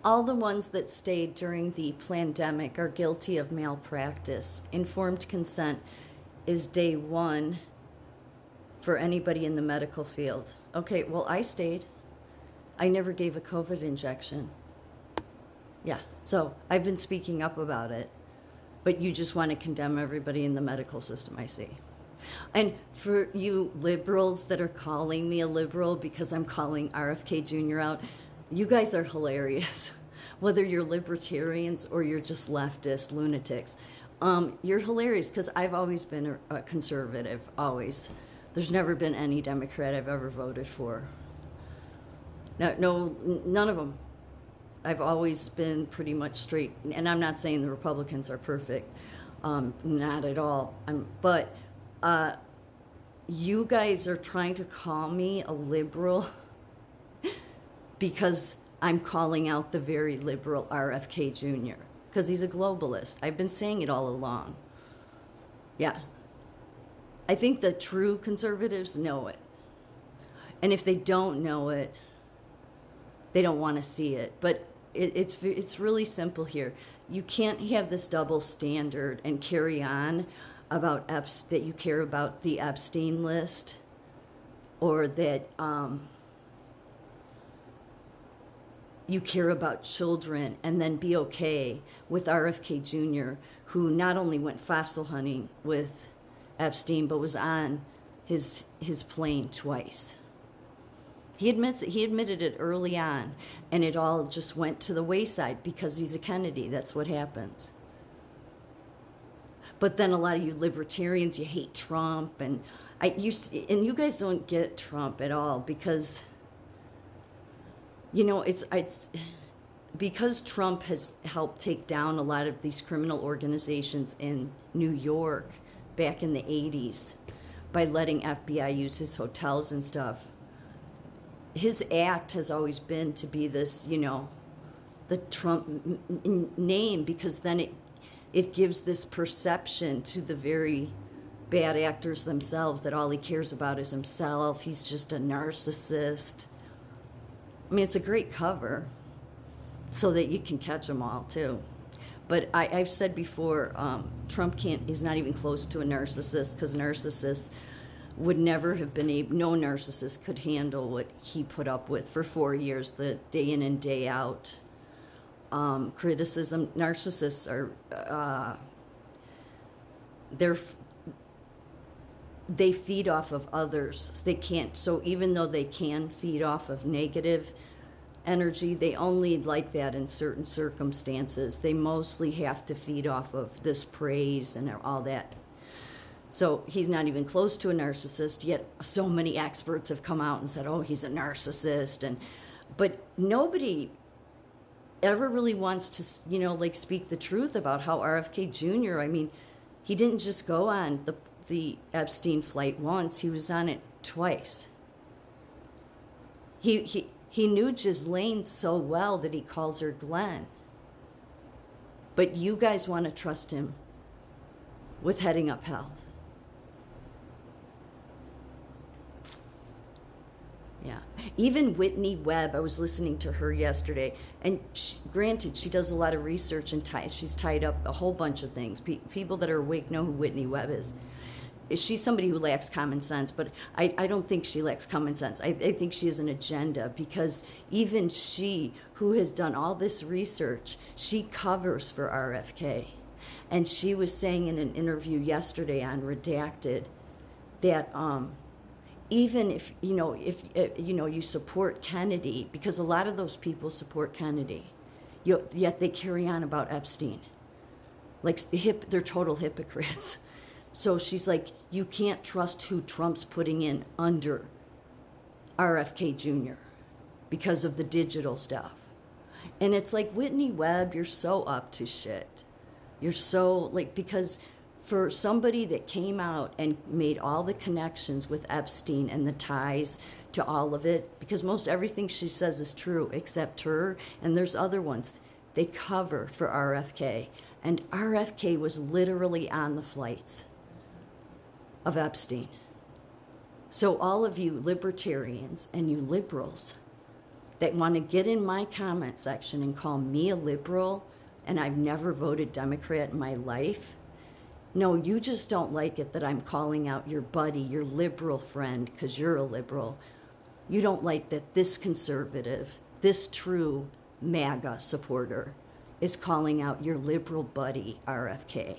All the ones that stayed during the pandemic are guilty of malpractice. Informed consent is day one for anybody in the medical field. Okay, well, I stayed. I never gave a COVID injection. Yeah, so I've been speaking up about it, but you just want to condemn everybody in the medical system, I see. And for you liberals that are calling me a liberal because I'm calling RFK Jr. out, you guys are hilarious. Whether you're libertarians or you're just leftist lunatics, you're hilarious because I've always been a conservative, always. There's never been any Democrat I've ever voted for. No, none of them. I've always been pretty much straight, and I'm not saying the Republicans are perfect, not at all. But you guys are trying to call me a liberal because I'm calling out the very liberal RFK Jr. because he's a globalist. I've been saying it all along. Yeah. I think the true conservatives know it. And if they don't know it, they don't want to see it. But it's really simple here. You can't have this double standard and carry on about that you care about the Epstein list, or that you care about children, and then be okay with RFK Jr., who not only went fossil hunting with Epstein, but was on his plane twice. He admitted it early on, and it all just went to the wayside because he's a Kennedy. That's what happens. But then a lot of you libertarians, you hate Trump, and and you guys don't get Trump at all because, you know, it's because Trump has helped take down a lot of these criminal organizations in New York back in the 80s by letting FBI use his hotels and stuff. His act has always been to be this, you know, the Trump name, because then it gives this perception to the very bad actors themselves that all he cares about is himself. He's just a narcissist. I mean, it's a great cover so that you can catch them all, too. But I've said before, Trump is not even close to a narcissist, because narcissists would never have been able, no narcissist could handle what he put up with for 4 years, the day in and day out criticism. Narcissists are, they feed off of others. They can't, so even though they can feed off of negative energy, they only like that in certain circumstances. They mostly have to feed off of this praise and all that. So he's not even close to a narcissist, yet so many experts have come out and said, oh, he's a narcissist. But nobody ever really wants to, you know, like, speak the truth about how RFK Jr., I mean, he didn't just go on the Epstein flight once, he was on it twice. He knew Ghislaine so well that he calls her Glenn. But you guys want to trust him with heading up health. Yeah. Even Whitney Webb, I was listening to her yesterday, and granted, she does a lot of research and she's tied up a whole bunch of things. People that are awake know who Whitney Webb is. She's somebody who lacks common sense, but I don't think she lacks common sense. I think she has an agenda, because even she, who has done all this research, she covers for RFK. And she was saying in an interview yesterday on Redacted that even if you support Kennedy, because a lot of those people support Kennedy, yet they carry on about Epstein. Like, they're total hypocrites. So she's like, you can't trust who Trump's putting in under RFK Jr. because of the digital stuff. And it's like, Whitney Webb, you're so up to shit. You're so, like, because for somebody that came out and made all the connections with Epstein and the ties to all of it, because most everything she says is true except her, and there's other ones, they cover for RFK. And RFK was literally on the flights of Epstein. So all of you libertarians and you liberals that want to get in my comment section and call me a liberal, and I've never voted Democrat in my life. No, you just don't like it that I'm calling out your buddy, your liberal friend, because you're a liberal. You don't like that this conservative, this true MAGA supporter is calling out your liberal buddy, RFK.